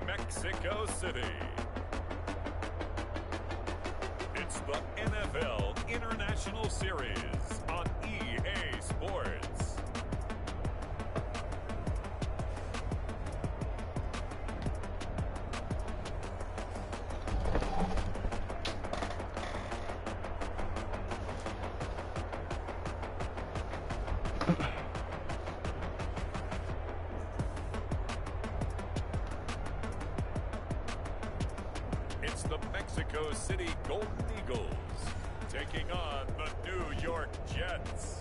Mexico City. It's the NFL International Series on EA Sports. It's the Mexico City Golden Eagles taking on the New York Jets.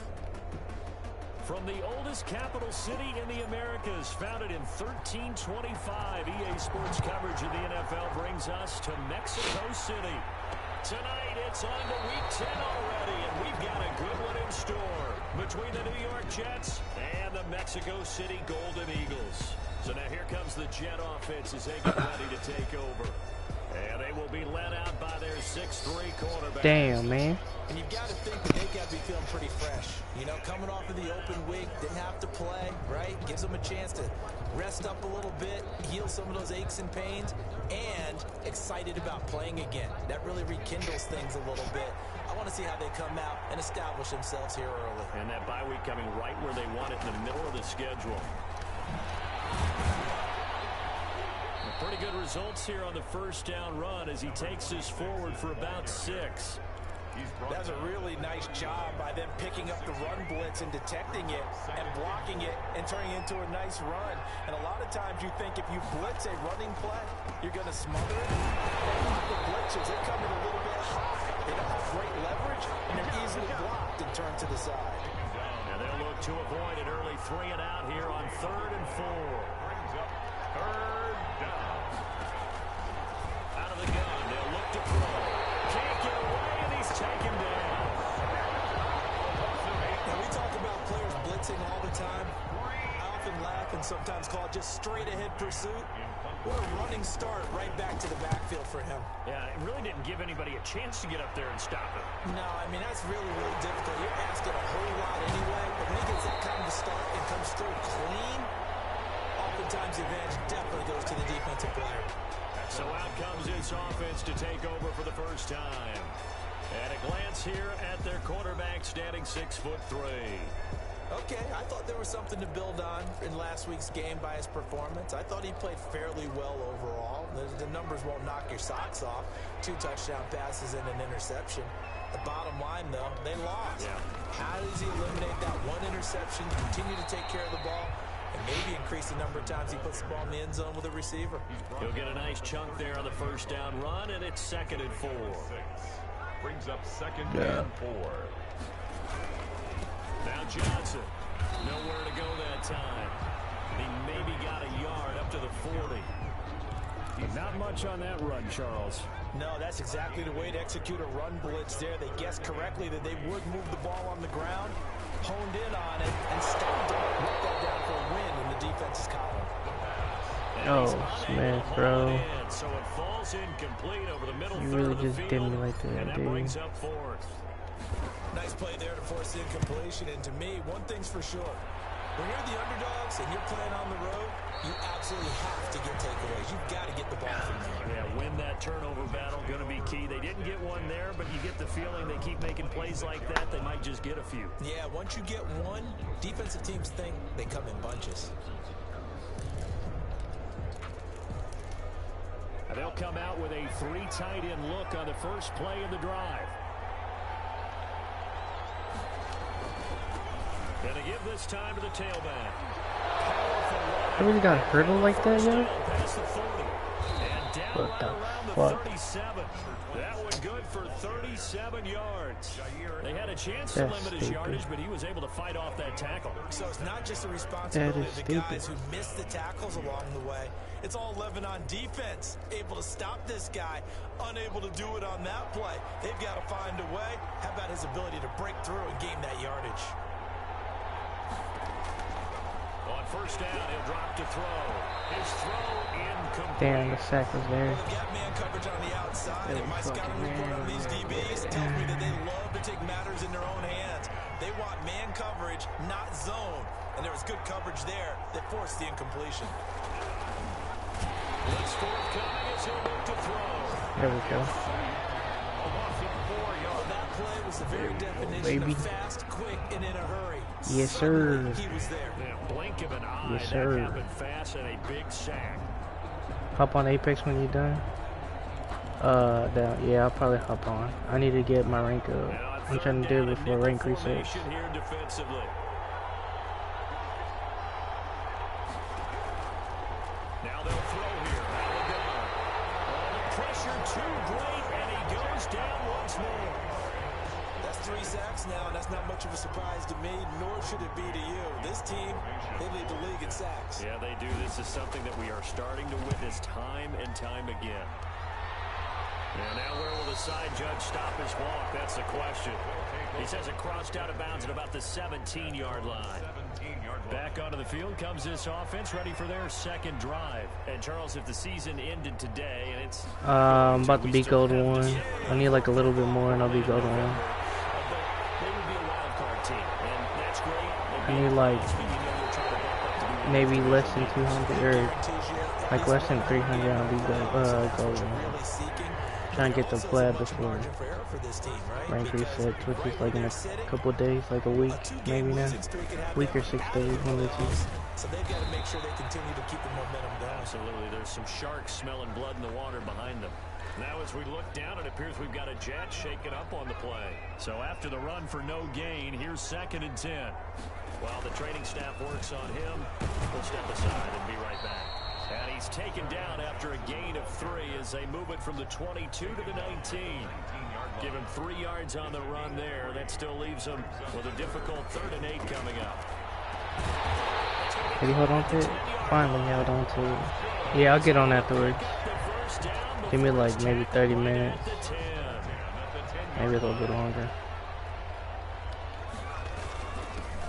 From the oldest capital city in the Americas, founded in 1325, EA Sports coverage of the NFL brings us to Mexico City. Tonight, it's on to Week 10 already, and we've got a good one in store between the New York Jets and the Mexico City Golden Eagles. So now here comes the Jet offense as they get ready to take over. And they will be led out by their 6'3" quarterback. Damn, man. And you've got to think that they've got to be feeling pretty fresh. You know, coming off of the open week, didn't have to play, right? Gives them a chance to rest up a little bit, heal some of those aches and pains, and excited about playing again. That really rekindles things a little bit. I want to see how they come out and establish themselves here early. And that bye week coming right where they want it in the middle of the schedule. Pretty good results here on the first down run as he takes this forward for about 6. That's a really nice job by them picking up the run blitz and detecting it and blocking it and turning it into a nice run. And a lot of times you think if you blitz a running play, you're going to smother it. A lot of the blitzers, they come in a little bit high. They don't have great leverage, and they're easily blocked and turned to the side. Now they'll look to avoid an early 3 and out here on 3rd and 4. Brings up 3rd down. Out of the gun, they'll look to throw. Can't get away, and he's taken down. Now, we talk about players blitzing all the time. I often laugh and sometimes call it just straight-ahead pursuit. What a running start right back to the backfield for him. Yeah, it really didn't give anybody a chance to get up there and stop it. No, I mean, that's really, really difficult. You're asking a whole lot anyway, but when he gets that kind of a start and comes through clean, oftentimes the advantage definitely goes to the defensive player. So out comes this offense to take over for the first time. At a glance here at their quarterback standing 6'3". Okay, I thought there was something to build on in last week's game by his performance. I thought he played fairly well overall. The numbers won't knock your socks off. 2 touchdown passes and an interception. The bottom line, though, they lost. Yeah. How does he eliminate that one interception, continue to take care of the ball, and maybe increase the number of times he puts the ball in the end zone with a receiver? He'll get a nice chunk there on the first down run, and it's 2nd and 4. Brings up 2nd and 4. Now Johnson, nowhere to go that time. He maybe got a yard up to the 40. Not much on that run, Charles. No, that's exactly the way to execute a run blitz there. They guessed correctly that they would move the ball on the ground, honed in on it, and stopped it. Wrote that down for a win in the defense's column. Oh, Smith, bro. So it falls incomplete over the middle You third really of the just field, did me like that, and that dude. brings up 4th. Nice play there to force the incompletion. And to me, one thing's for sure. When you're the underdogs and you're playing on the road, you absolutely have to get takeaways. You've got to get the ball from there. Yeah, win that turnover battle, going to be key. They didn't get one there, but you get the feeling they keep making plays like that, they might just get a few. Yeah, once you get one, defensive teams think they come in bunches. They'll come out with a 3 tight end look on the first play of the drive. Gonna give this time to the tailback. I really got hurdled like that, yo? Past the 40. And down What right the around the fuck? 37. That one good for 37 yards. They had a chance to That's limit his stupid. yardage, but he was able to fight off that tackle. So it's not just the responsibility That of is the guys stupid. who missed the tackles along the way. It's all 11 on defense. Able to stop this guy. Unable to do it on that play. They've got to find a way. How about his ability to break through and gain that yardage? On first down, he'll drop to throw. His throw incomplete. Damn, the sack was there. Well, they've got man coverage on the outside, They and my fucking scouting report ran on these right DBs there. tells me that they love to take matters in their own hands. They want man coverage, not zone. And there was good coverage there that forced the incompletion. Looks forthcoming as he'll look to throw. There we go. That play was the very definition Baby. of fast, quick, and in a hurry. Yes, sir. He was there. Yeah, blink of an eye. Yes, sir. That happened fast and a big sack. Hop on Apex when you're done. Yeah, I'll probably hop on. I need to get my rank up. I'm trying to do it before rank resets. Here defensively. Now they'll throw here. The pressure too great, and he goes down once more. That's 3 sacks now, and that's not much of a surprise to me, nor should it be to you. This team, they lead the league in sacks. Yeah, they do. This is something that we are starting to witness time and time again. And now where will the side judge stop his walk? That's the question. He says it crossed out of bounds at about the 17-yard line. Back onto the field comes this offense, ready for their second drive. And Charles, if the season ended today, and it's I'm about to be gold 1. I need like a little bit more, and I'll be gold 1. They would be a wild card team, and that's great. I need like maybe less than 200 or like less than 300. I'll be gold 1. Trying to get the flag before rank resets, which is like in a couple of days, like a week, maybe now. Week or 6 days, one of the two. So they've got to make sure they continue to keep the momentum going. Absolutely. There's some sharks smelling blood in the water behind them. Now as we look down, it appears we've got a Jet shaking up on the play. So after the run for no gain, here's 2nd and 10. While the training staff works on him, we'll step aside and be right back. And he's taken down after a gain of 3 as they move it from the 22 to the 19. Give him 3 yards on the run there. That still leaves him with a difficult 3rd and 8 coming up. Did he hold on to it? Finally held on to it. Yeah, I'll get on afterwards. Give me like maybe 30 minutes. Maybe a little bit longer.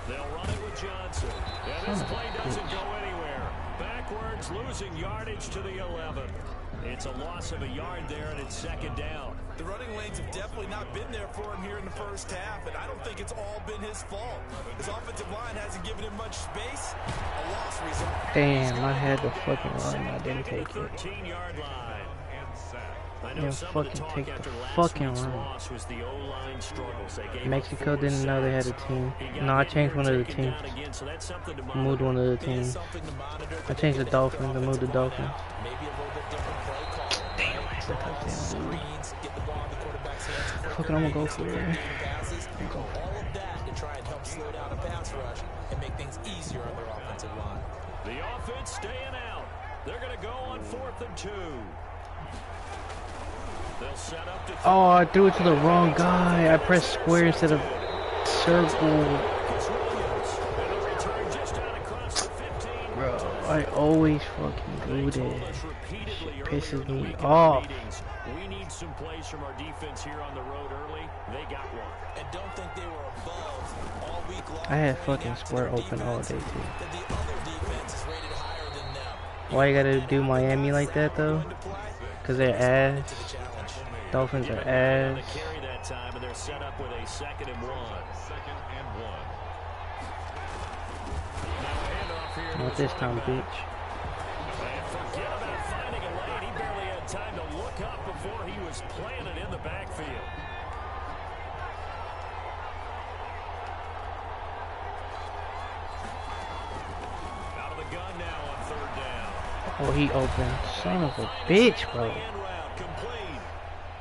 They'll run it with Johnson. And this play doesn't go anywhere. Backwards, losing yardage to the 11. It's a loss of a yard there, and it's 2nd down. The running lanes have definitely not been there for him here in the first half, and I don't think it's all been his fault. His offensive line hasn't given him much space. A loss result. Damn, I had the fucking run. I didn't take it. 13-yard line. Yeah, fucking take the fucking run. Mexico didn't know they had a team. No, I changed one of the teams. Moved one of the teams. I changed the Dolphins. I moved the Dolphins. Damn, I hit the touchdown. Fucking, I'm gonna go for it. All of that to try and help slow down a pass rush and make things easier on their offensive line. The offense staying out. They're gonna go on 4th and 2. Oh, I threw it to the wrong guy. I pressed square instead of circle. Bro, I always fucking do this. Shit pisses me off. We need some plays from our defense here on the road early. They got one. And don't think they were above all week long. I had fucking square open all day too. The other defense is rated higher than them. Why you gotta do Miami like that though? Cause they're ass. Dolphins are ass. Carry that time, and they're set up with a 2nd and 1. Not this time, bitch. And forget about finding a lane. He barely had time to look up before he was planted in the backfield. Out of the gun now on 3rd down. Oh, he opened. Son of a bitch, bro.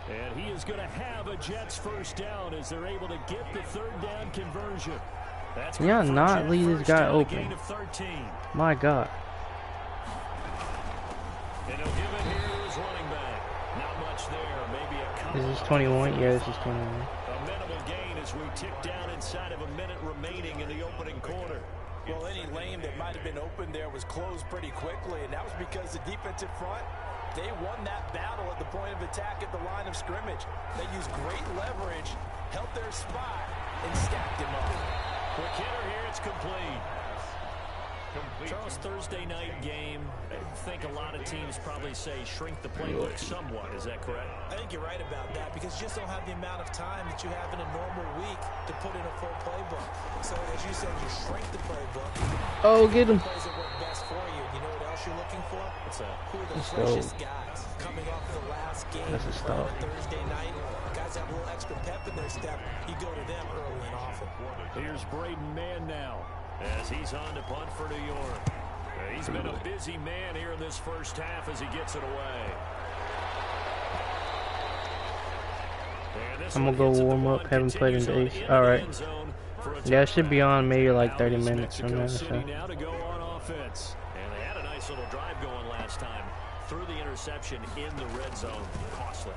And he is going to have a Jets 1st down as they're able to get the 3rd down conversion. That's yeah, not leave this guy open. My God. And he'll give it here to his running back. Not much there. Maybe a couple. Is this 21? Yeah, this is 21. A minimal gain as we tick down inside of a minute remaining in the opening quarter. Well, any lane that might have been open there was closed pretty quickly, and that was because the defensive front, they won that battle at the point of attack at the line of scrimmage. They used great leverage, held their spot, and stacked him up. Quick hitter here, it's complete. Charles, Thursday night game, I think a lot of teams probably say shrink the playbook somewhat. Is that correct? I think you're right about that because you just don't have the amount of time that you have in a normal week to put in a full playbook. So, as you said, you shrink the playbook. Oh, get him. Plays that work best for you. You know what else you're looking for? What's that? Who are the Let's go. freshest guys coming off the last game That's a stop. Thursday night. Guys have a little extra pep in their step. You go to them early and often. Here's Braden Mann now as he's on to punt for New York. He's been a busy man here in this first half as he gets it away. I'm gonna go warm up. Haven't played in days. All right. Yeah, it should be on maybe like 30 minutes from now. So. Now to go on offense, and they had a nice little drive going last time. Threw the interception in the red zone. Costly.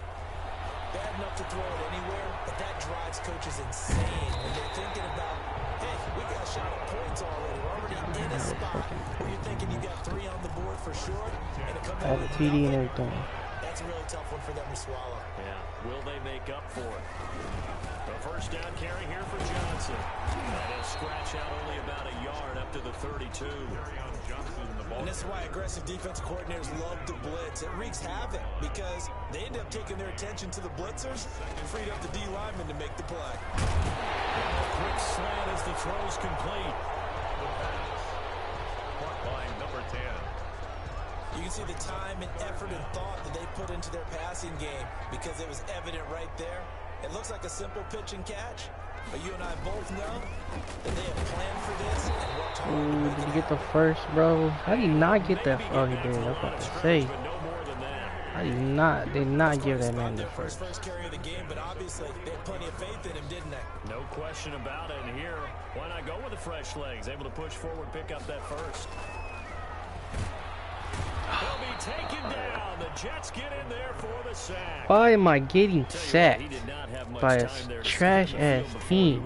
Bad enough to throw it anywhere, but that drives coaches insane when they're thinking about, hey, we got a shot at points already. We're already in a spot where you're thinking you got 3 on the board for sure, and it comes I have a TD and everything. That's a really tough one for them to swallow. Yeah, will they make up for it? The first down carry here for Johnson. And he'll scratch out only about a yard up to the 32. And this is why aggressive defensive coordinators love to blitz. It wreaks havoc because they end up taking their attention to the blitzers and freed up the D lineman to make the play. Quick slant as the throw's complete. By number 10. You can see the time and effort and thought that they put into their passing game because it was evident right there. It looks like a simple pitch and catch, but you and I both know that they have planned for this and worked hard. Ooh, did you get the first, bro? How do you not get that? Oh, he did. I was about to say. How do you not? Did not give that man the first. First carry of the game, but obviously they had plenty of faith in him, didn't they? No question about it. And here, why not go with the fresh legs? Able to push forward, pick up that first. He'll be taken down. The Jets get in there for the sack. Why am I getting sacked by a trash-ass team?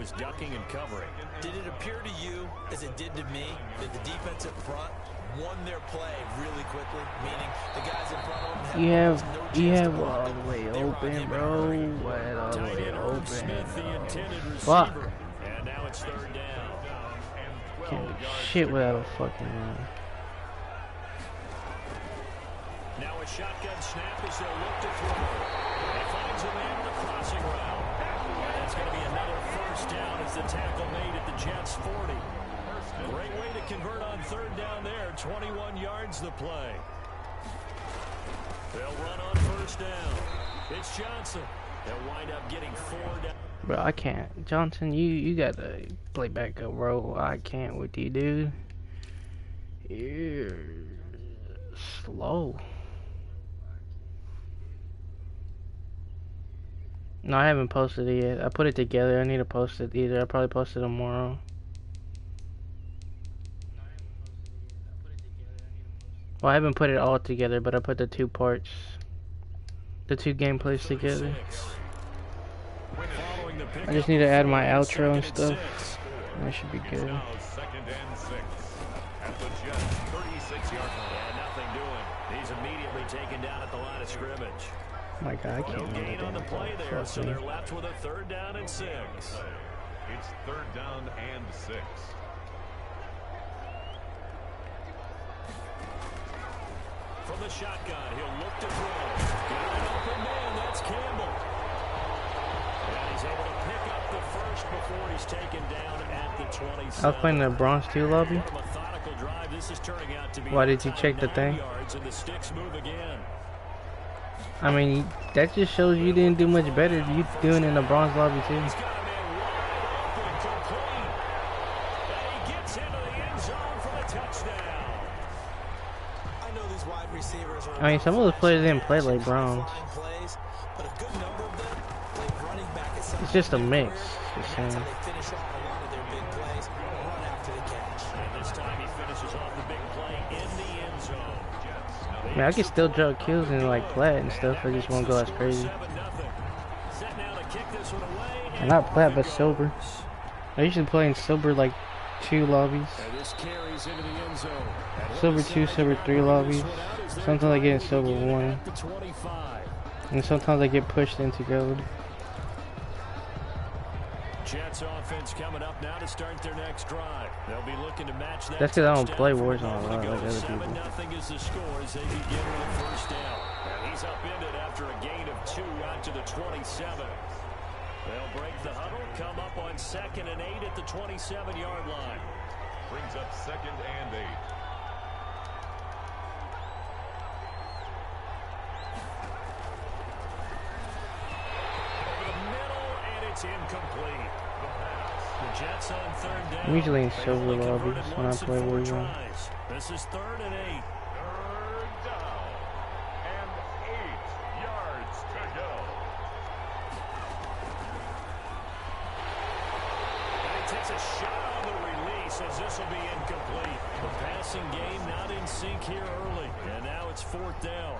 Did it appear to you, as it did to me, that the defensive front won their play really quickly? Meaning the guys in front of them You have all the way open, bro. Wide all the way open. Fuck. And now it's third down. Can't do shit without a fucking run. Now a shotgun snap as they'll look to throw. He finds a man on the crossing route. And that's going to be another first down as the tackle made at the Jets' 40. Great way to convert on third down there. 21 yards the play. They'll run on first down. It's Johnson. They'll wind up getting 4 down. Bro, I can't. Johnson, you gotta play back up, bro. I can't with you, dude. You're slow. No, I haven't posted it yet. I put it together. I need to post it either. I'll probably post it tomorrow. Well, I haven't put it all together, but I put the 2 parts, the 2 gameplays together. I just need to add my outro and stuff. That should be good. Second and 6 at the Jets 36-yard line. Yeah, nothing doing. He's immediately taken down at the line of scrimmage. My God, I can't No gain on the play there, so they're me. left with a third down and 6. It's third down and 6. From the shotgun, he'll look to throw. Got an open man, that's Campbell. And he's able to pick up the first before he's taken down at the 27. I was playing the Bronze 2 lobby. Methodical drive. This is turning out to be Why did you check the thing? yards, and the sticks move again. I mean, that just shows you didn't do much better. You doing in the Bronze lobby too. He's got a man wide open, complete. And he gets into the end zone for the touchdown. I know these wide receivers are I mean, some of those players didn't play like Browns. plays, but a good number of them play running back at some It's just a mix. That's how they finish off a lot of their big plays, run after the catch. And this time he finishes off the big play in the end zone. I mean, I can still drop kills in like plat and stuff. I just won't go as crazy. Set now to kick this one away. And not plat, but silver. I usually play in silver like 2 lobbies. And this carries into the end zone. Silver 2, silver 3 lobbies. Sometimes I get in silver 1. And sometimes I get pushed into gold. Jets offense coming up now to start their next drive. They'll be looking to match that. That's because I don't play Warzone a lot like other 7-0 people. is the score as they begin with a first down. And he's upended after a gain of 2 out to the 27. They'll break the huddle, come up on 2nd and 8 at the 27-yard line. Brings up 2nd and 8. It's incomplete. The Jets on third down. I'm usually in silver lobbies when I play Warzone. This is 3rd and 8. Third down and 8 yards to go. And he takes a shot on the release as this will be incomplete. The passing game not in sync here early. And now it's 4th down.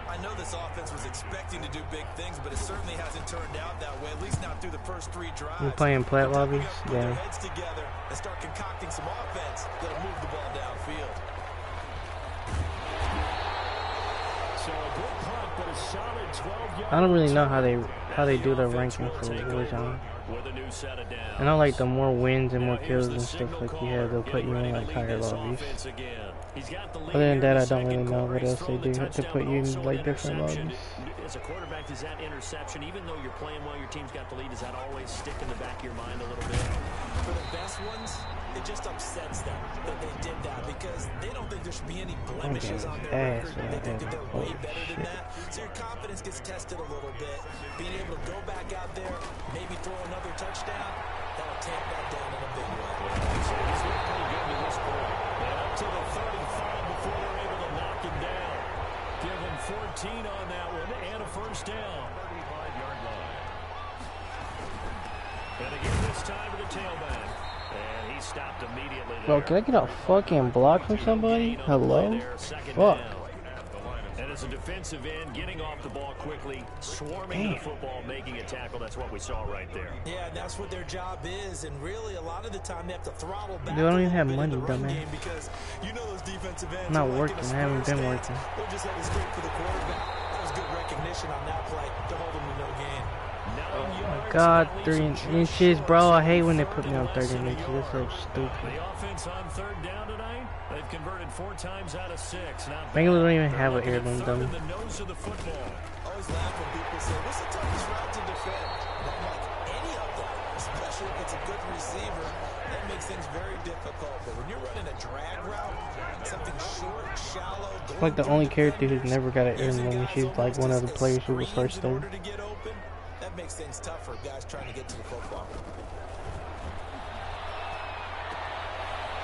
I know this offense was expecting to do big things, but it certainly hasn't turned out that way, at least not through the first 3 drives. You playing plat lobbies? Put their Yeah. heads together and start concocting some offense that'll move the ball downfield. So a good punt, but a solid 12 yards. I don't really know how they do the ranking for Warzone. With a new set of downs. I know like the more wins and more kills and stuff like you have, they'll put you in like higher lobbies. Other than that, I don't really know what else they do to put you in like different lobbies. As a quarterback, does that interception, even though you're playing well, your team's got the lead, does that always stick in the back of your mind a little bit? For the best ones, it just upsets them that they did that because they don't think there should be any blemishes on their record. They think that they're way better than that. So your confidence gets tested a little bit. Being able to go back out there, maybe throw another touchdown, that'll tamp that down in a big way. So he's looked pretty good to this point. And up to the 35 before they're able to knock him down. Give him 14 on that one and a first down. 35-yard line. And again this time to the tailback. And he stopped immediately there. Bro, can I get a fucking block from somebody? Hello? Fuck. And as a defensive end, getting off the ball quickly, swarming to the football, making a tackle. That's what we saw right there. Yeah, that's what their job is, and really a lot of the time they have to throttle back. They don't even have a little money, bit in the run dumbass. game because you know those defensive ends. I'm not are like working. in a I haven't Spurs been stance. working. They're just headed straight for the quarterback. That was good recognition on that play to hold them to no gain. Oh my god, 3 inches, bro. I hate when they put me on 30 inches. That's so stupid. The offense on third down tonight, they've converted 4 times out of 6. Bengals don't even have an heirloom, dummy. The nose of the football. Always laugh when people say, what's the toughest route to defend? And I'm like, any of them, especially if it's a good receiver, that makes things very difficult. But when you're running a drag route, something short, shallow, It's like the only character who's never got an heirloom, and she's like one of the players who was first there. That makes things tough for guys trying to get to the football.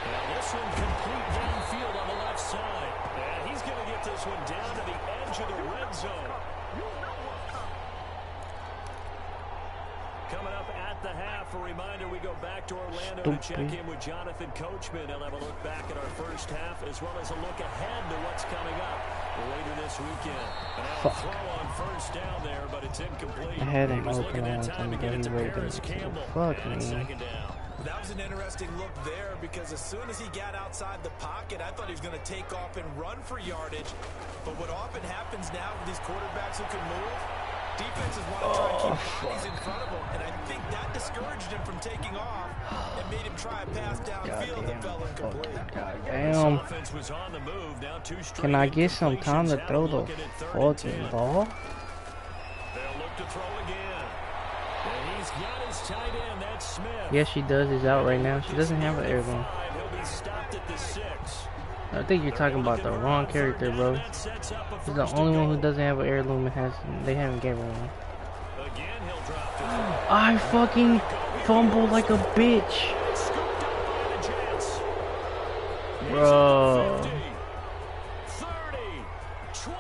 And this one complete downfield on the left side. And he's going to get this one down to the edge of the red zone. Coming up at the half, a reminder, we go back to Orlando to check in with Jonathan Coachman. He'll have a look back at our first half as well as a look ahead to what's coming up later this weekend. And a throw on first down there, but it's incomplete. I had him He was open looking on that time to get it to somebody. Paris Campbell. Fuck, And man. second down. That was an interesting look there because as soon as he got outside the pocket, I thought he was going to take off and run for yardage. But what often happens now with these quarterbacks who can move, defenses want to try and keep bodies in front of them. And I think that discouraged him from taking off and made him try a pass downfield that fell incomplete. Damn. Offense was on the move. Now 2 straight Can I get some time to incompletions. throw Now the looking at 3rd and 10. fucking ball? They'll look to throw again. And he's got his tight end. That's Smith. Yes, she does. Is out right now. She doesn't have an heirloom. He'll be stopped at the 6. I think you're talking about the wrong character, bro. He's the only one who doesn't have an heirloom and they haven't given one. Again, he'll drop to I fucking fumbled like a bitch. scooped up by the Jets. Bro. 50, 30, 20,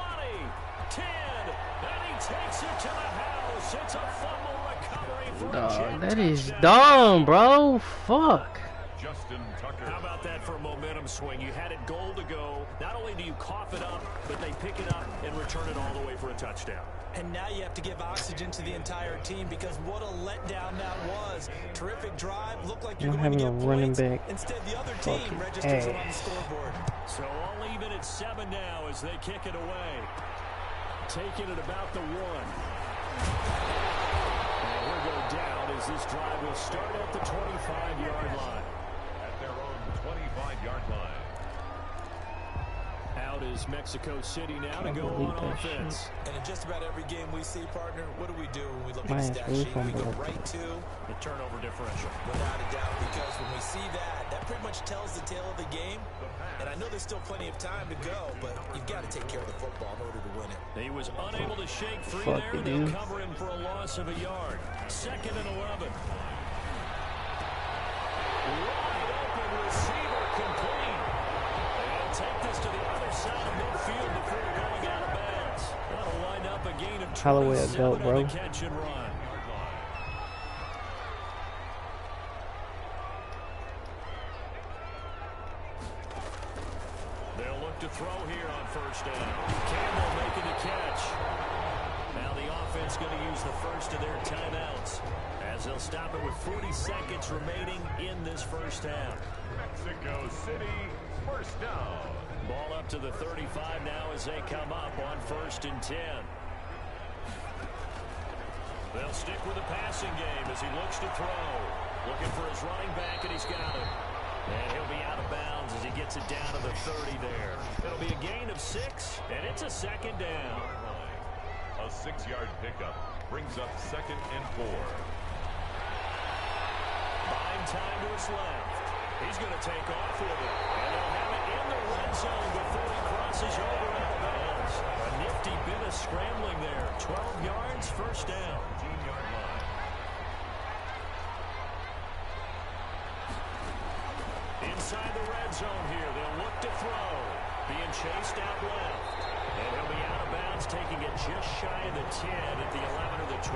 10, and he takes it to the house. It's a fumble recovery for a Dog, Jet that is touchdown. dumb, bro. Fuck. Justin Tucker. How about that for a momentum swing? You had it goal to go. Not only do you cough it up, but they pick it up and return it all the way for a touchdown. And now you have to give oxygen to the entire team because what a letdown that was. Terrific drive. Looked like you're I'm going to having get a running points. back. Instead, the other Fucking team registers it on the ass. scoreboard. So all even at 7 now as they kick it away. Taking it about the 1. And we'll go down as this drive will start at the 25-yard line. At their own 25-yard line. Out is Mexico City now to Can't go believe on that offense. And in just about every game we see, partner, what do we do when we look My at ass the stat really sheet? We go fumbled. right to, The turnover differential. without a doubt, because when we see that, that pretty much tells the tale of the game. And I know know there's still plenty of time to go, but you've got to take care of the football in order to win it. He was unable to shake free there, and they'll cover him for a loss of a yard. 2nd and 11. Wide open receiver complete. And take this to the other side of midfield before going out of bounds. That'll line up a gain of 27 on the catch and run. They'll look to throw here on 1st down. Campbell making the catch. Now the offense going to use the first of their timeouts, as they'll stop it with 40 seconds remaining in this 1st half. Mexico City, 1st down. Ball up to the 35 now as they come up on 1st and 10. They'll stick with the passing game as he looks to throw. Looking for his running back, and he's got it. And he'll be out of bounds as he gets it down to the 30 there. It'll be a gain of 6, and it's a 2nd down. A 6-yard pickup brings up 2nd and 4. Buying time to his left. He's going to take off with it. And they'll have it in the red zone before he crosses over out of bounds. A nifty bit of scrambling there. 12 yards, 1st down. 15-yard line. Inside the red zone here, they'll look to throw. Being chased out left. And he'll be out of bounds, taking it just shy of the 10 at the 11 or the 12.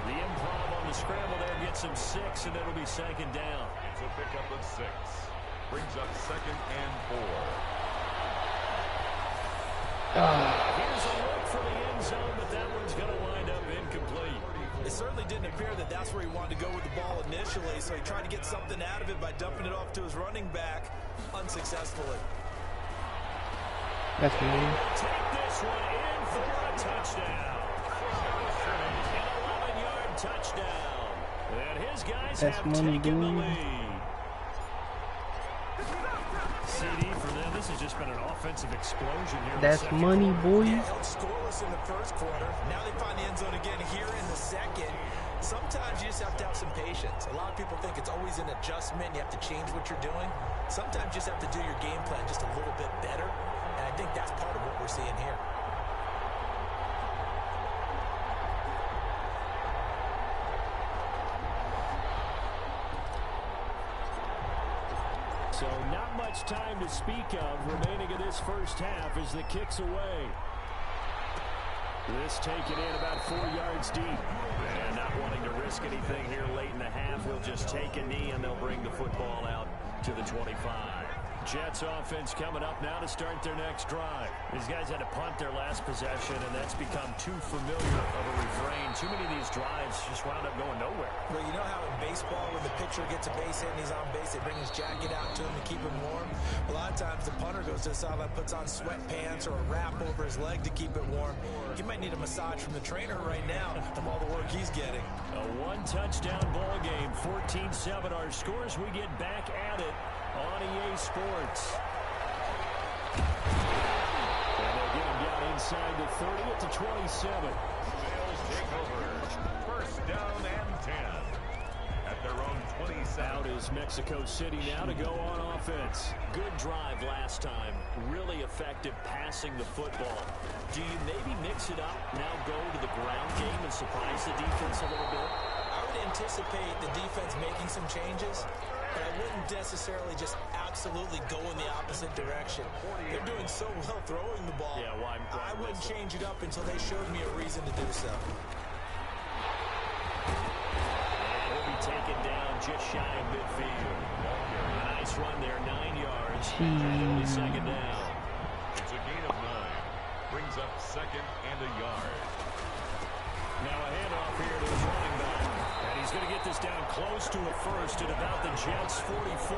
The improv on the scramble there gets him 6, and it'll be 2nd down. It's a pickup of 6. Brings up 2nd and 4. Here's a look for the end zone, but that one's going to wind up incomplete. It certainly didn't appear that that's where he wanted to go with the ball initially, so he tried to get something out of it by dumping it off to his running back unsuccessfully. That's me. Take this one in for a touchdown. An 11-yard touchdown. And his guys have taken the lead. CD for them. This has just been an offensive explosion here. That's money, boys. Yeah, held scoreless in the 1st quarter. Now they find the end zone again here in the 2nd. Sometimes you just have to have some patience. A lot of people think it's always an adjustment. You have to change what you're doing. Sometimes you just have to do your game plan just a little bit better. And I think that's part of what we're seeing here. So not much time to speak of remaining in this 1st half as the kick's away. This taken in about 4 yards deep. And not wanting to risk anything here late in the half, we'll just take a knee and they'll bring the football out to the 25. Jets offense coming up now to start their next drive. These guys had to punt their last possession, and that's become too familiar of a refrain. Too many of these drives just wound up going nowhere. Well, you know how in baseball, when the pitcher gets a base hit and he's on base, they bring his jacket out to him to keep him warm? A lot of times the punter goes to the sideline, puts on sweatpants or a wrap over his leg to keep it warm. He might need a massage from the trainer right now from all the work he's getting. A 1-touchdown ball game, 14-7 our scores. We get back at it on EA Sports. And they'll get him down inside the 30 at the 27. Bills take over. 1st down and 10. At their own 27. Out is Mexico City now to go on offense. Good drive last time. Really effective passing the football. Do you maybe mix it up, now go to the ground game and surprise the defense a little bit? I would anticipate the defense making some changes, but I wouldn't necessarily just absolutely go in the opposite direction. They're doing so well throwing the ball. Yeah, why I wouldn't change it up until they showed me a reason to do so. He'll be taken down just shy of midfield. Nice run there, 9 yards. Only 2nd down. It's a gain of 9. Brings up 2nd and a yard. Now a handoff here to his running back. And he's going to get this down close to a first at about the Jets' 44.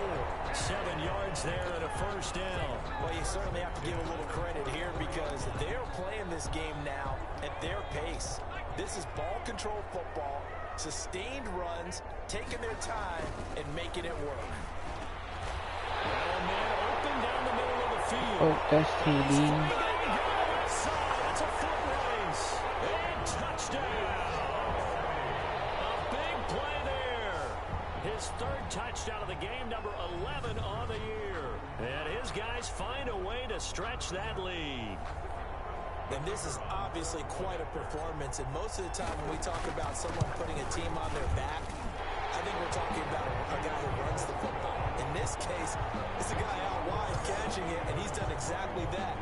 7 yards there and a 1st down. Well, you certainly have to give a little credit here because they're playing this game now at their pace. This is ball control football, sustained runs, taking their time, and making it work. Well, man, open down the middle of the field. Oh, that's TD. That's a foot race. And touchdown. A big play there. His 3rd touchdown of the game, number 11 on the year. And his guys find a way to stretch that lead. And this is obviously quite a performance. And most of the time when we talk about someone putting a team on their back, I think we're talking about a guy who runs the football. In this case, it's a guy out wide catching it, and he's done exactly that.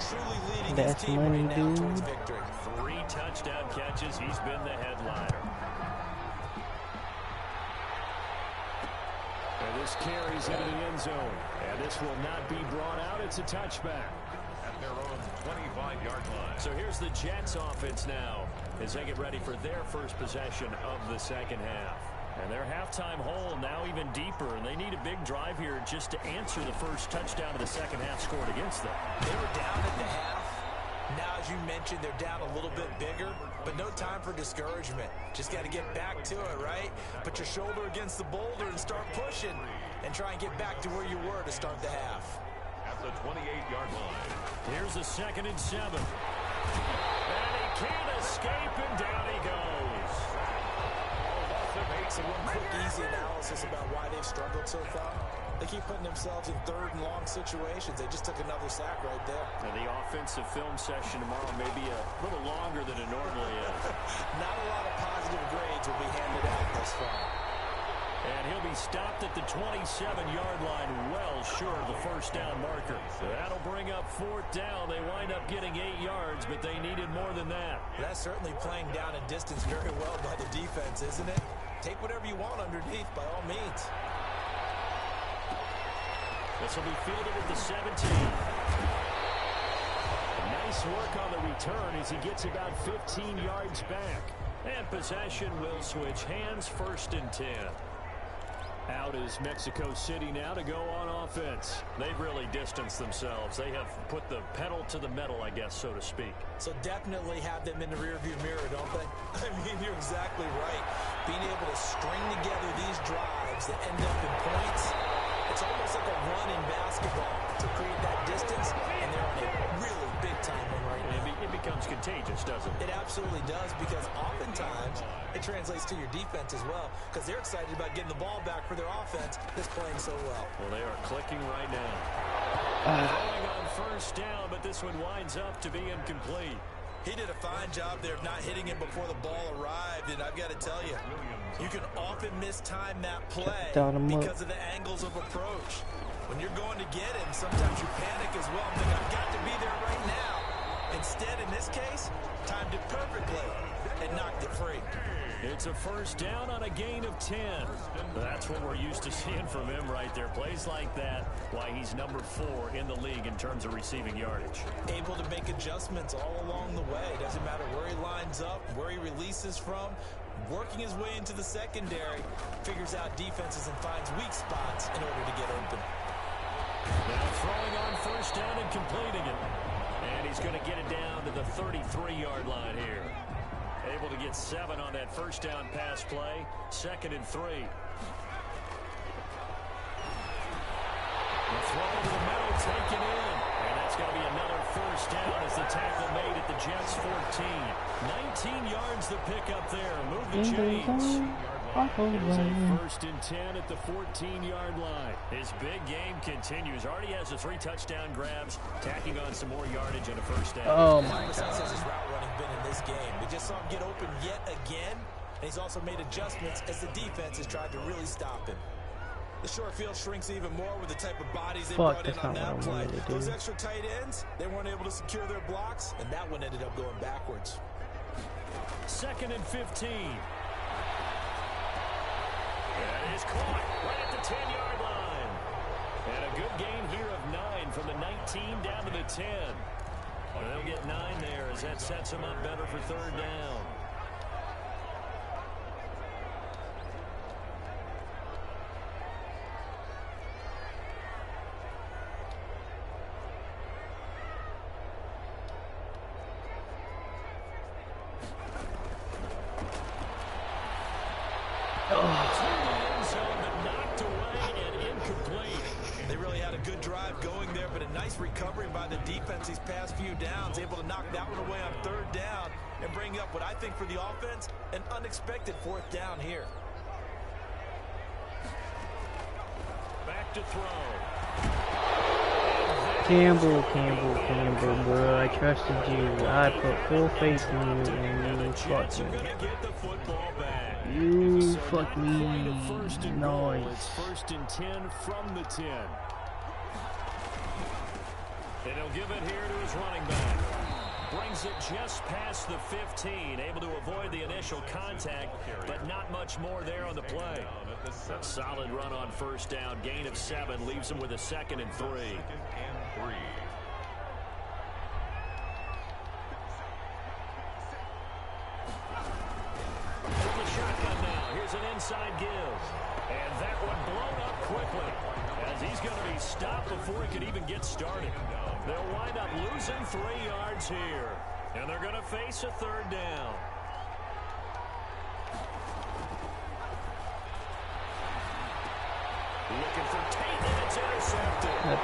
Truly leading his team right now towards victory. 3 touchdown catches. He's been the headliner. And this carries into the end zone. And this will not be brought out. It's a touchback. At their own 25-yard line. So here's the Jets offense now as they get ready for their first possession of the second half. And their halftime hole now even deeper, and they need a big drive here just to answer the first touchdown of the second half scored against them. They were down at the half. Now, as you mentioned, they're down a little bit bigger, but no time for discouragement. Just got to get back to it, right? Put your shoulder against the boulder and start pushing and try and get back to where you were to start the half. At the 28-yard line. Here's a 2nd and 7. And he can't escape, and down he goes. So one quick, easy analysis about why they've struggled so far. They keep putting themselves in 3rd and long situations. They just took another sack right there. And the offensive film session tomorrow may be a little longer than it normally is. Not a lot of positive grades will be handed out thus far. And he'll be stopped at the 27-yard line, well short of the first down marker. So that'll bring up 4th down. They wind up getting 8 yards, but they needed more than that. That's certainly playing down in distance very well by the defense, isn't it? Take whatever you want underneath, by all means. This will be fielded at the 17. Nice work on the return as he gets about 15 yards back. And possession will switch hands, 1st and 10. Out is Mexico City now to go on offense. They've really distanced themselves. They have put the pedal to the metal, I guess, so to speak. So definitely have them in the rearview mirror, don't they? I mean, you're exactly right. Being able to string together these drives that end up in points, it's almost like a run in basketball to create that distance, and they're on a really big-time one right now. It becomes contagious, doesn't it? It absolutely does, because oftentimes it translates to your defense as well, because they're excited about getting the ball back for their offense that's playing so well. Well, they are clicking right now. Going on 1st down, but this one winds up to be incomplete. He did a fine job there of not hitting him before the ball arrived, and I've got to tell you, you can often mistime that play because of the angles of approach. When you're going to get him, sometimes you panic as well and think, I've got to be there right now. Instead, in this case, timed it perfectly and knocked it free. It's a 1st down on a gain of 10. That's what we're used to seeing from him right there. Plays like that, why he's number 4 in the league in terms of receiving yardage. Able to make adjustments all along the way. Doesn't matter where he lines up, where he releases from. Working his way into the secondary, figures out defenses and finds weak spots in order to get open. Now throwing on 1st down and completing it. And he's going to get it down to the 33-yard line here. Able to get 7 on that 1st down pass play. 2nd and 3. The throw to the middle, taken in. And that's going to be another 1st down as the tackle made at the Jets 14. 19 yards the pickup there. Move the chains. Here's a 1st and 10 at the 14-yard line. His big game continues. Already has the 3 touchdown grabs, tacking on some more yardage and a 1st down. Oh, my God. Has his route running been in this game? We just saw him get open yet again, and he's also made adjustments as the defense has tried to really stop him. The short field shrinks even more with the type of bodies they brought in on that play. Those extra tight ends, they weren't able to secure their blocks, and that one ended up going backwards. 2nd and 15. That is caught right at the 10-yard line. And a good gain here of 9 from the 19 down to the 10. And they'll get 9 there as that sets them up better for 3rd down. Recovery by the defense these past few downs, able to knock that one away on 3rd down and bring up what I think for the offense, an unexpected 4th down here. Back to throw. Campbell, bro. I trusted you. I put full faith in you, and you fucked me. You fucked me. Nice. First and 10 from the 10. And he'll give it here to his running back. Brings it just past the 15. Able to avoid the initial contact, but not much more there on the play. A solid run on first down. Gain of 7 leaves him with a 2nd and 3. From the shotgun now. Here's an inside give. And that one blown up quickly, as he's going to be stopped before he could even get started. They'll wind up losing 3 yards here, and they're going to face a 3rd down. Looking for Tate, and it's intercepted.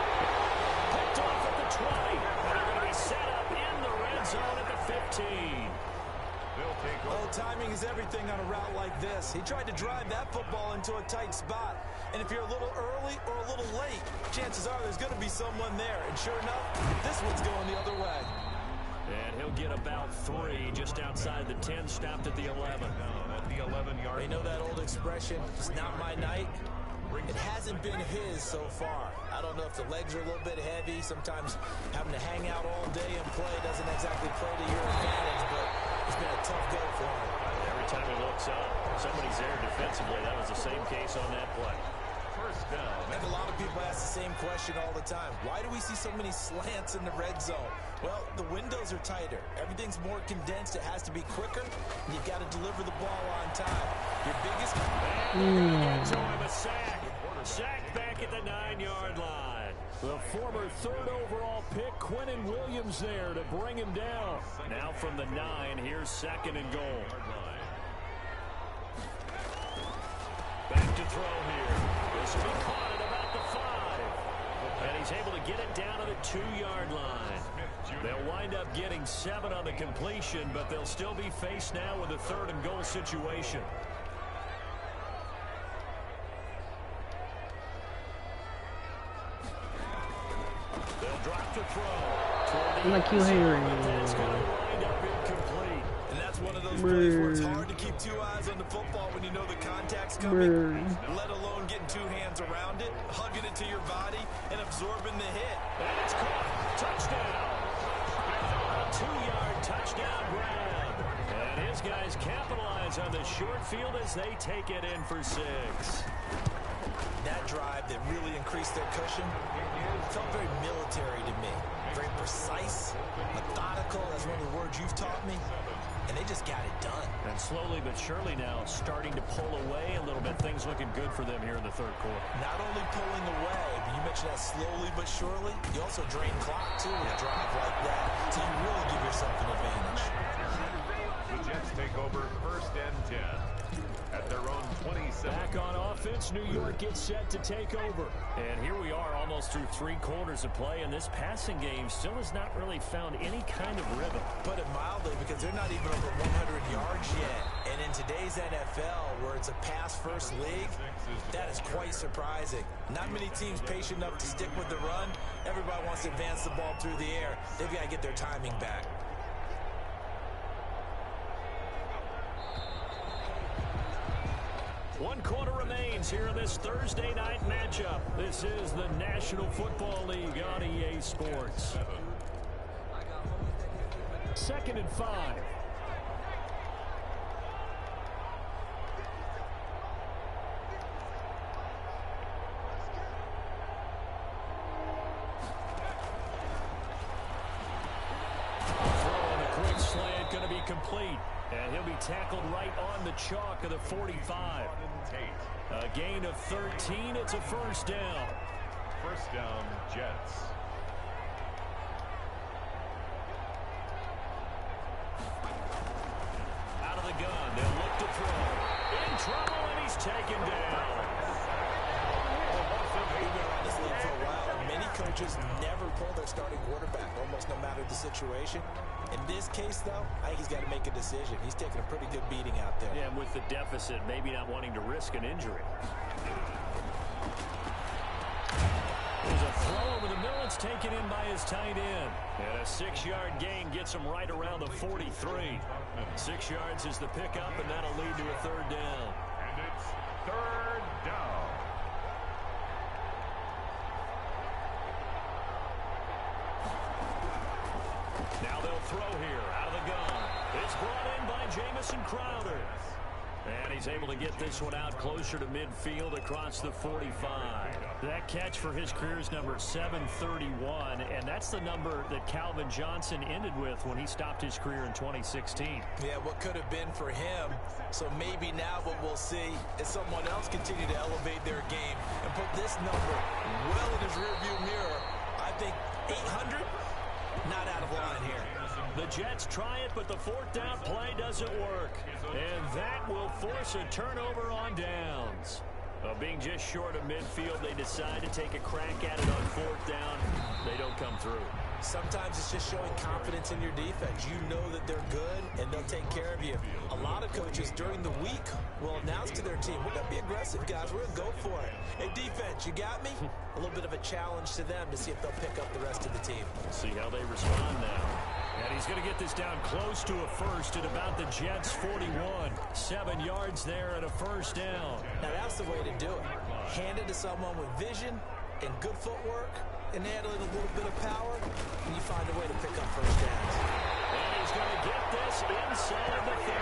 Picked off at the 20, and they're going to be set up in the red zone at the 15. Well, timing is everything on a route like this. He tried to drive that football into a tight spot. And if you're a little early or a little late, chances are there's going to be someone there. And sure enough, this one's going the other way. And he'll get about 3 just outside the 10, stopped at the 11. At the 11-yard. You know that old expression, it's not my night? It hasn't been his so far. I don't know if the legs are a little bit heavy. Sometimes having to hang out all day and play doesn't exactly play to your advantage, but it's been a tough go for him. Every time he looks up, somebody's there defensively. That was the same case on that play. First down. I think a lot of people ask the same question all the time. Why do we see so many slants in the red zone? Well, the windows are tighter. Everything's more condensed. It has to be quicker. And you've got to deliver the ball on time. Your biggest... A sack. Sack back at the 9-yard line. The former 3rd overall pick, Quinnen Williams, there to bring him down. Now from the 9, here's 2nd and goal. Back to throw here. This will be caught at about the 5. And he's able to get it down to the 2-yard line. They'll wind up getting 7 on the completion, but they'll still be faced now with a 3rd and goal situation. They'll drop to throw. Like you hearing me. It's going to wind up incomplete. And that's one of those plays where it's hard to keep 2 eyes on the football when you know the contact's coming, let alone getting 2 hands around it, hugging it to your body, and absorbing the hit. And it's caught. Touchdown. A 2-yard touchdown grab. And his guys capitalize on the short field as they take it in for 6. That drive that really increased their cushion felt very military to me. Very precise, methodical. That's one of the words you've taught me. And they just got it done. And slowly but surely now starting to pull away a little bit. Things looking good for them here in the 3rd quarter. Not only pulling away, but you mentioned that slowly but surely. You also drain clock, too, with a drive like that. So you really give yourself an advantage. The Jets take over 1st and 10 at their own 27. Back on offense, New York gets set to take over. And here we are almost through 3 quarters of play, and this passing game still has not really found any kind of rhythm. Put it mildly, because they're not even over 100 yards yet. And in today's NFL, where it's a pass-first league, that is quite surprising. Not many teams patient enough to stick with the run. Everybody wants to advance the ball through the air. They've got to get their timing back. One quarter remains here in this Thursday night matchup. This is the National Football League on EA Sports. 2nd and 5. Throw on a quick slant, going to be complete. And he'll be tackled right on the chalk of the 45. A gain of 13. It's a 1st down. First down, Jets. Out of the gun. They'll look to throw. In trouble, and he's taken down. We've been around this league for a while, and many coaches never pull their starting quarterback, almost no matter the situation. In this case, though, I think he's got to make a decision. He's taking a pretty good beating out there. Yeah, and with the deficit, maybe not wanting to risk an injury. There's a throw over the middle. It's taken in by his tight end. And a 6-yard gain gets him right around the 43. 6 yards is the pickup, and that'll lead to a third down. And it's third down. Now they'll throw here out of the gun. It's brought in by Jamison Crowder. And he's able to get this one out closer to midfield across the 45. That catch for his career is number 731, and that's the number that Calvin Johnson ended with when he stopped his career in 2016. Yeah, what could have been for him. So maybe now what we'll see is someone else continue to elevate their game and put this number well in his rearview mirror. I think 800, not out of line here. The Jets try it, but the fourth down play doesn't work. And that will force a turnover on downs. Being just short of midfield, they decide to take a crack at it on fourth down. They don't come through. Sometimes it's just showing confidence in your defense. You know that they're good, and they'll take care of you. A lot of coaches during the week will announce to their team, we're going to be aggressive, guys. We're going to go for it. Hey, defense, you got me? A little bit of a challenge to them to see if they'll pick up the rest of the team. See how they respond now. And he's going to get this down close to a first at about the Jets' 41. 7 yards there at a first down. Now, that's the way to do it. Hand it to someone with vision and good footwork, and add a little bit of power, and you find a way to pick up first downs. And he's going to get this inside the 30.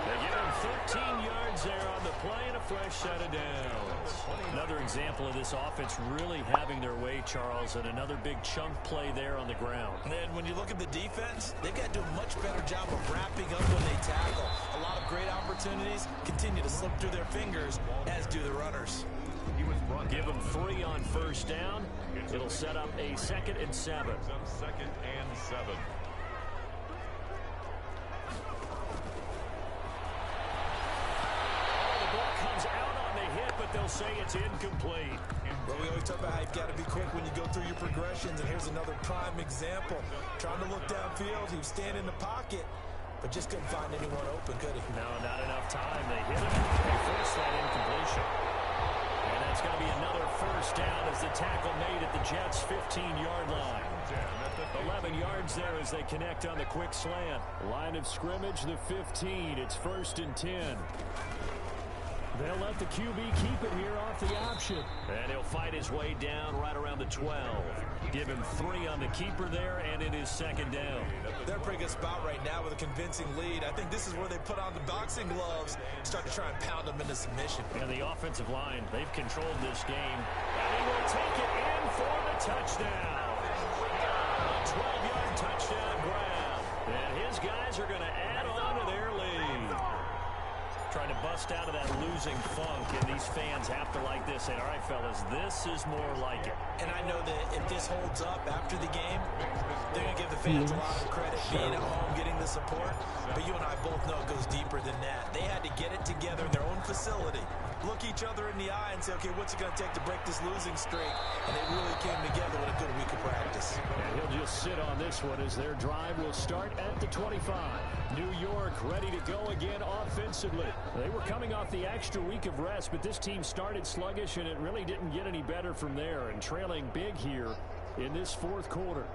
They give him 13 yards there on the play and a fresh set of downs. Another example of this offense really having their way, Charles, and another big chunk play there on the ground. And then when you look at the defense, they've got to do a much better job of wrapping up when they tackle. A lot of great opportunities continue to slip through their fingers, as do the runners. Give them 3 on first down. It'll set up a 2nd and 7. 2nd and 7. The ball comes out on the hit, but they'll say it's incomplete. Well, we always talk about how you've got to be quick when you go through your progressions, and here's another prime example. Trying to look downfield, he was standing in the pocket, but just couldn't find anyone open, could he? No, not enough time. They hit him. They forced that incompletion. And that's going to be another first down as the tackle made at the Jets' 15-yard line. 11 yards there as they connect on the quick slant. Line of scrimmage, the 15. It's 1st and 10. They'll let the QB keep it here off the option. And he'll fight his way down right around the 12. Give him 3 on the keeper there, and it is 2nd down. They're in a pretty good spot right now with a convincing lead. I think this is where they put on the boxing gloves, start to try and pound them into submission. And the offensive line, they've controlled this game. And he will take it in for the touchdown. A 12-yard touchdown grab. And his guys are going to add on to their lead. Trying to bust out of that losing funk, and these fans have to like this. Say, all right, fellas, this is more like it. And I know that if this holds up after the game, they're going to give the fans a lot of credit being at home, getting the support. But you and I both know it goes deeper than that. They had to get it together in their own facility, look each other in the eye and say, okay, what's it going to take to break this losing streak? And they really came together with a good week of practice. And he'll just sit on this one as their drive will start at the 25. New York ready to go again offensively. They were coming off the extra week of rest, but this team started sluggish, and it really didn't get any better from there, and trailing big here in this 4th quarter.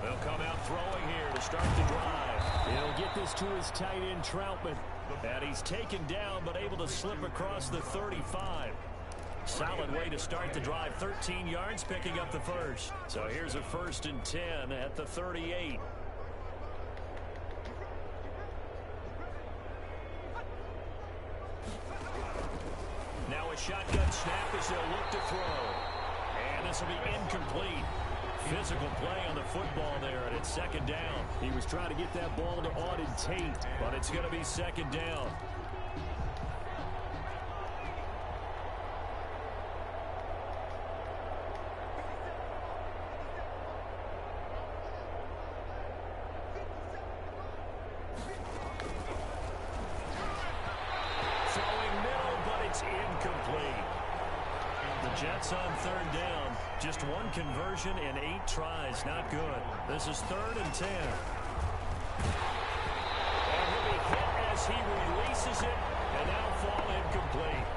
They'll come out throwing here to start the drive. He'll get this to his tight end, Troutman. And he's taken down, but able to slip across the 35. Solid way to start the drive. 13 yards, picking up the first. So here's a 1st and 10 at the 38. Now a shotgun snap as they'll look to throw. And this will be incomplete. Physical play on the football there, and it's 2nd down. He was trying to get that ball to Auden Tate, but it's going to be 2nd down. Throwing middle, but it's incomplete. The Jets on 3rd down. Just 1 conversion in 8 tries. Not good. This is 3rd and 10. And he'll be hit as he releases it, and now fall incomplete.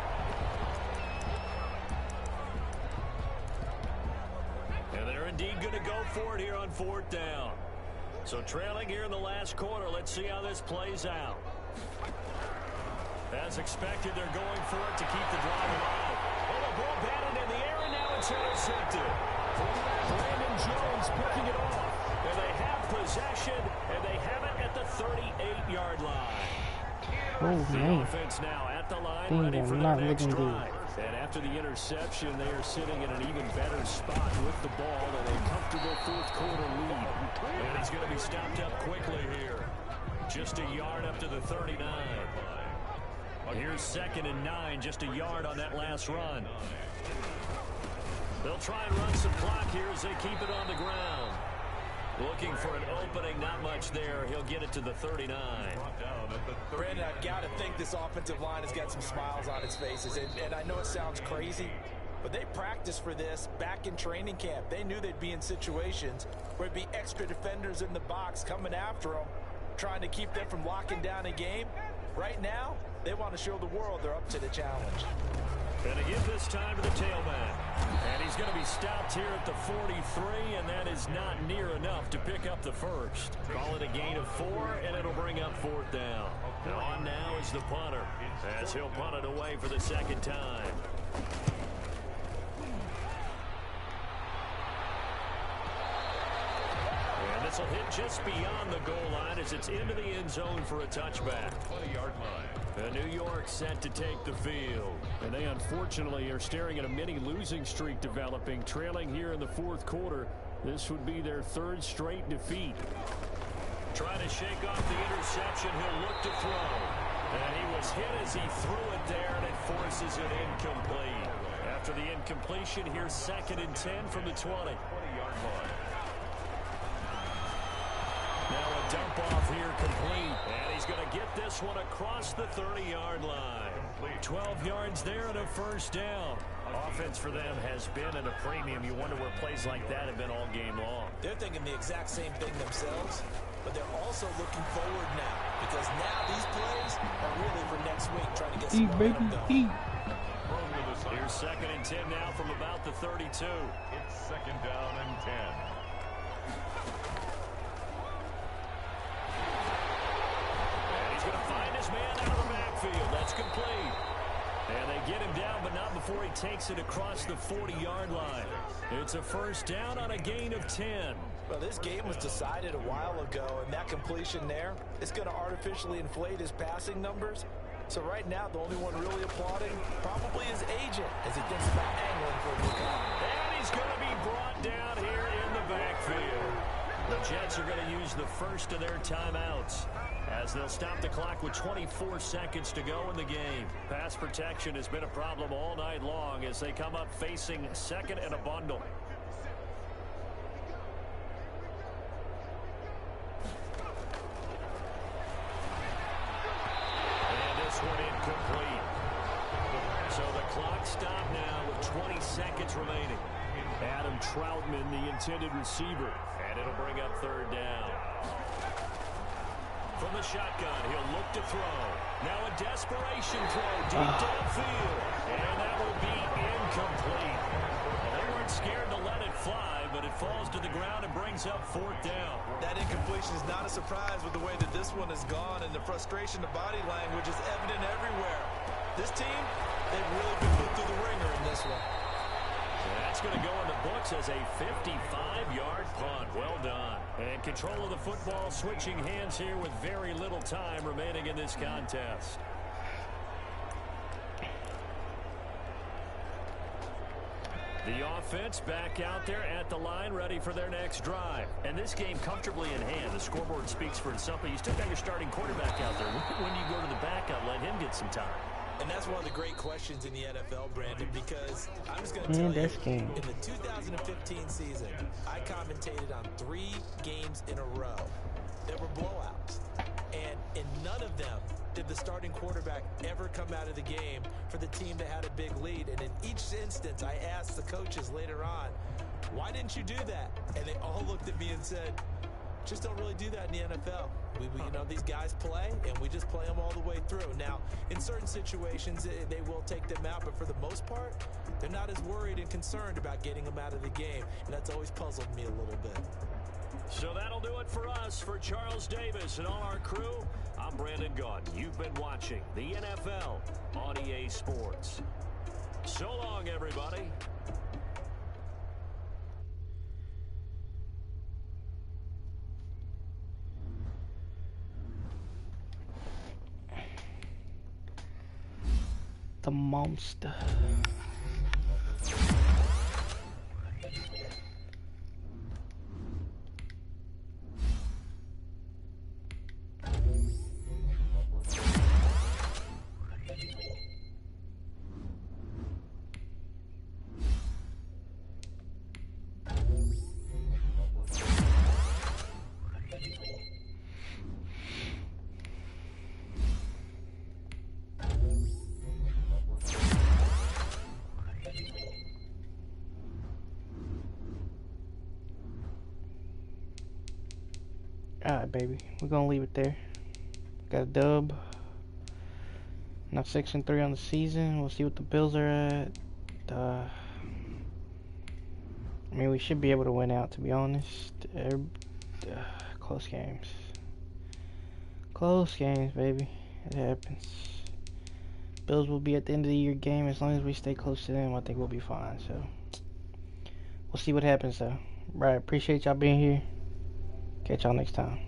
indeed going to go for it here on 4th down. So trailing here in the last quarter. Let's see how this plays out. As expected, they're going for it to keep the drive alive. Oh, the ball batted in the air, and now it's intercepted. Brandon Jones picking it off. And they have possession, and they have it at the 38-yard line. Oh, man. Offense now at the line, Dang, ready for not their next looking drive. And after the interception, they are sitting in an even better spot with the ball and a comfortable 4th quarter lead. And he's going to be stopped up quickly here. Just a yard up to the 39. Here's 2nd and 9, just a yard on that last run. They'll try and run some clock here as they keep it on the ground. Looking for an opening, not much there. He'll get it to the 39. Brandon, I've got to think this offensive line has got some smiles on its faces. And I know it sounds crazy, but they practiced for this back in training camp. They knew they'd be in situations where there'd be extra defenders in the box coming after them, trying to keep them from locking down a game. Right now, they want to show the world they're up to the challenge. And to give this time to the tailback. And he's going to be stopped here at the 43, and that is not near enough to pick up the first. Call it a gain of 4, and it'll bring up 4th down. And on now is the punter, as he'll punt it away for the 2nd time. And this will hit just beyond the goal line as it's into the end zone for a touchback. 20-yard line. New York set to take the field. And they unfortunately are staring at a mini losing streak developing, trailing here in the 4th quarter. This would be their 3rd straight defeat. Trying to shake off the interception, he'll look to throw. And he was hit as he threw it there, and it forces it incomplete. After the incompletion, here's 2nd and 10 from the 20. 20-yard line. Now a dump off here complete. And he's going to get this one across the 30-yard line. 12 yards there and a 1st down. Offense for them has been at a premium. You wonder where plays like that have been all game long. They're thinking the exact same thing themselves, but they're also looking forward now, because now these plays are really for next week, trying to get some momentum going. Here's 2nd and 10 now from about the 32. It's 2nd down and 10. Going to find his man out of the backfield. That's complete. And they get him down, but not before he takes it across the 40-yard line. It's a 1st down on a gain of 10. Well, this game was decided a while ago, and that completion there is going to artificially inflate his passing numbers. So right now, the only one really applauding probably his agent as he thinks about angling for a new contract. And he's going to be brought down here in the backfield. The Jets are going to use the first of their timeouts, as they'll stop the clock with 24 seconds to go in the game. Pass protection has been a problem all night long as they come up facing 2nd and a bundle. And this one incomplete. So the clock stopped now with 20 seconds remaining. Adam Troutman, the intended receiver, and it'll bring up 3rd down. From the shotgun, he'll look to throw. Now a desperation throw deep downfield. And that will be incomplete. Well, they weren't scared to let it fly, but it falls to the ground and brings up 4th down. That incompletion is not a surprise with the way that this one has gone, and the frustration, the body language is evident everywhere. This team, they've really been put through the ringer in this one. That's going to go in the books as a 55-yard punt. Well done. And control of the football switching hands here with very little time remaining in this contest. The offense back out there at the line, ready for their next drive. And this game comfortably in hand. The scoreboard speaks for itself, but you still got your starting quarterback out there. When you go to the backup, let him get some time. And that's one of the great questions in the NFL, Brandon, because I'm just going to tell you, in the 2015 season, I commentated on 3 games in a row that were blowouts. And in none of them did the starting quarterback ever come out of the game for the team that had a big lead. And in each instance, I asked the coaches later on, why didn't you do that? And they all looked at me and said, Just don't really do that in the NFL. You know, these guys play, and we just play them all the way through. Now, in certain situations, they will take them out, but for the most part, they're not as worried and concerned about getting them out of the game, and that's always puzzled me a little bit. So that'll do it for us. For Charles Davis and all our crew, I'm Brandon Gaudin. You've been watching the NFL on EA Sports. So long, everybody. The monster. Alright, baby. We're gonna leave it there. Got a dub. Now 6-3 on the season. We'll see what the Bills are at. I mean, we should be able to win out, to be honest. Close games. Close games, baby. It happens. Bills will be at the end of the year game. As long as we stay close to them, I think we'll be fine. So, we'll see what happens, though. Right, appreciate y'all being here. Catch y'all next time.